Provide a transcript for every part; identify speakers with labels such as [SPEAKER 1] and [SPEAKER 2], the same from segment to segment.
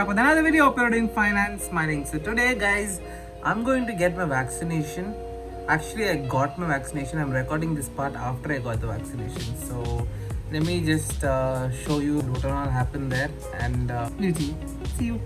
[SPEAKER 1] back with another video. Hope you're doing fine and smiling. So today, guys, I'm going to get my vaccination. Actually, I got my vaccination. I'm recording this part after I got the vaccination. So let me just show you what all happened there, and we'll see. See you.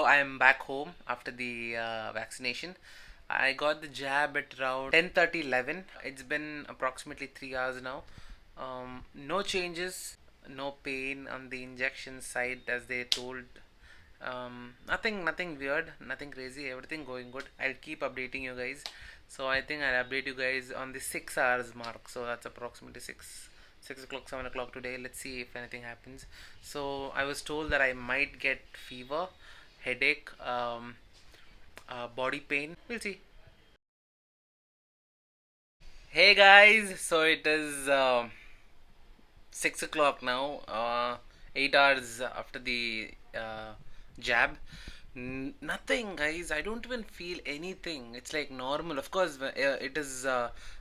[SPEAKER 1] I'm back home after the vaccination. I got the jab at around 10:30, 11. It's been approximately 3 hours now. No changes, no pain on the injection side as they told. Nothing weird, nothing crazy. Everything going good. I'll keep updating you guys. So I think I'll update you guys on the 6 hours mark. So that's approximately 6 o'clock, 7 o'clock today. Let's see if anything happens. So I was told that I might get fever, headache, body pain. We'll see. Hey guys, so it is 6 o'clock now. 8 hours after the jab. Nothing, guys. I don't even feel anything. It's like normal. Of course, it is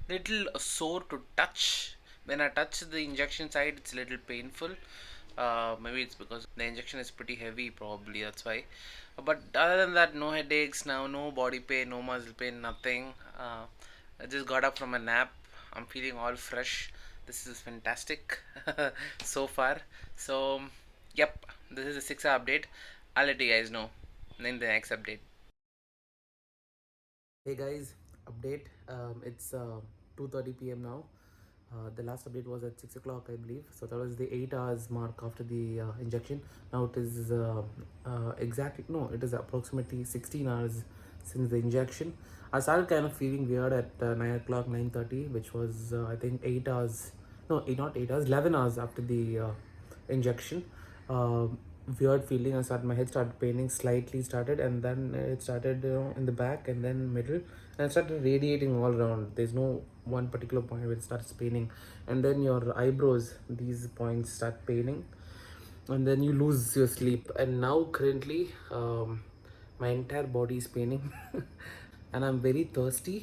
[SPEAKER 1] little sore to touch. When I touch the injection side, it's a little painful. Maybe it's because the injection is pretty heavy, probably that's why. But other than that, no headaches now, no body pain, no muscle pain, nothing. I just got up from a nap. I'm feeling all fresh. This is fantastic so far. So, yep, this is a 6 hour update. I'll let you guys know in the next update. Hey guys, update. It's 2:30 p.m. now. The last update was at 6 o'clock, I believe. So that was the 8 hours mark after the injection. Now it is exactly, no, it is approximately 16 hours since the injection. I started kind of feeling weird at 9 o'clock, 9:30, which was, I think, 8 hours, no, not 8 hours, 11 hours after the injection. Weird feeling. My head started paining slightly, started, and then it started, in the back and then middle, and it started radiating all around. There's no one particular point where it starts paining, and then your eyebrows, these points start paining, and then you lose your sleep. And now currently, my entire body is paining, and I'm very thirsty,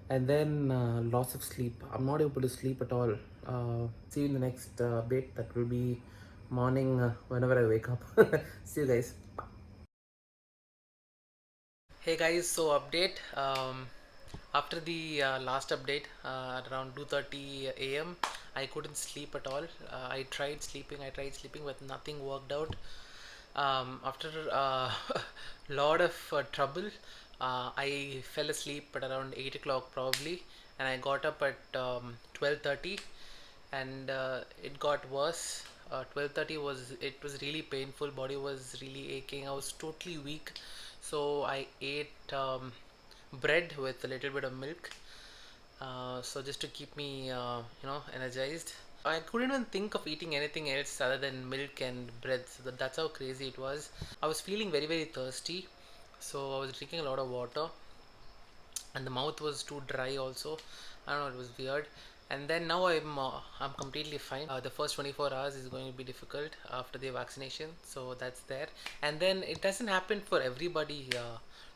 [SPEAKER 1] and then loss of sleep. I'm not able to sleep at all. See you in the next bit. That will be morning whenever I wake up. See you guys. Hey guys, so update. After the last update at around 2:30 a.m., I couldn't sleep at all. I tried sleeping, but nothing worked out. After lot of trouble, I fell asleep at around 8 o'clock probably, and I got up at 12:30, and it got worse. 12:30 was really painful. Body was really aching. I was totally weak, so I ate bread with a little bit of milk, so just to keep me energized. I couldn't even think of eating anything else other than milk and bread. So that's how crazy it was. I was feeling very, very thirsty, so I was drinking a lot of water, and the mouth was too dry also. I don't know, it was weird. And then now I'm completely fine. The first 24 hours is going to be difficult after the vaccination, so that's there. And then it doesn't happen for everybody.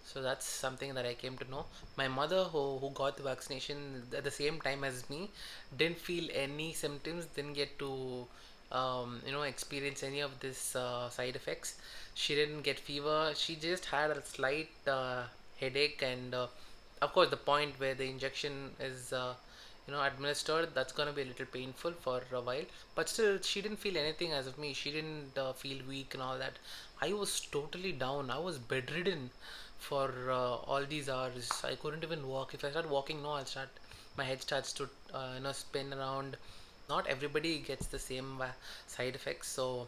[SPEAKER 1] So that's something that I came to know. My mother, who got the vaccination at the same time as me, didn't feel any symptoms, didn't get to experience any of this side effects. She didn't get fever. She just had a slight headache, and of course, the point where the injection is administered, that's gonna be a little painful for a while. But still, she didn't feel anything as of me. She didn't feel weak and all that. I was totally down. I was bedridden for all these hours. I couldn't even walk. If I start walking now, I'll start. My head starts to spin around. Not everybody gets the same side effects, so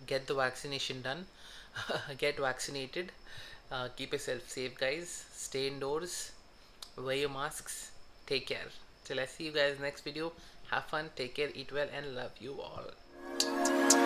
[SPEAKER 1] get the vaccination done. Get vaccinated. Keep yourself safe, guys. Stay indoors. Wear your masks. Take care. Till I see you guys next video. Have fun. Take care. Eat well, and love you all.